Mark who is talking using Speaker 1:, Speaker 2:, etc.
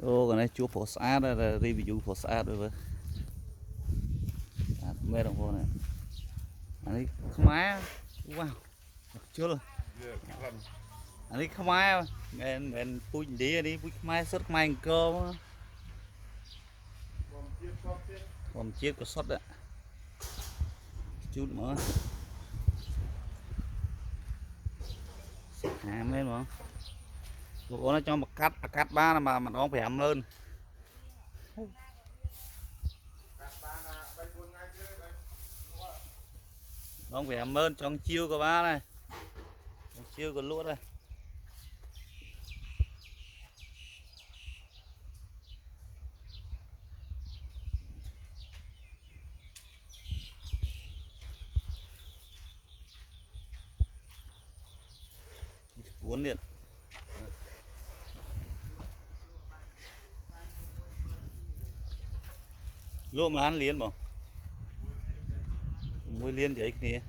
Speaker 1: Ô cái này chúa phổ xã đây là review phổ xã đối với mê đồng hồ này anh ấy không ai wow chưa luôn anh ấy không ai mình pui đi pui không ai sốt mai cơ còn chiếc có sốt đấy chút nữa hàng lên mà cô nó cho một cắt ba mà nó phải ẩm lên nó phải ẩm lên trong chiêu của ba này chiêu của lúa đây cuốn điện lúa mà ăn liền mà mua liền vậy kia